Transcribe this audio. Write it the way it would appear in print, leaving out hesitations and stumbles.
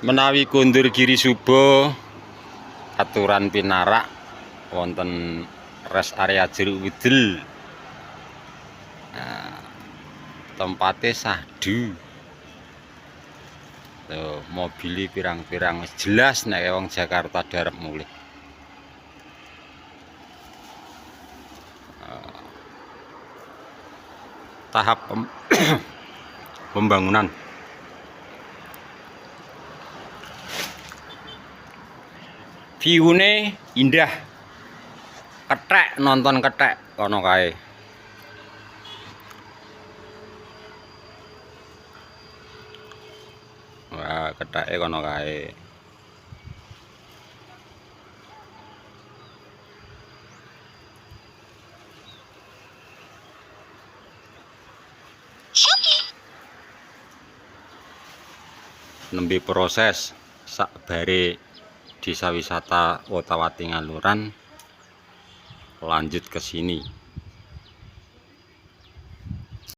Menawi kondur Giri Suba aturan pinarak wonten res area Jeruk Widul. Nah, tempatnya sahdu. Tuh, mobili pirang-pirang jelas nek wong Jakarta darep mulih. Tahap pembangunan. View-ne indah. Kethek nonton kethek kono kae. Wah, ketheke kono kae. Nembe proses sakbare desa wisata Wotawati Ngaluran lanjut ke sini.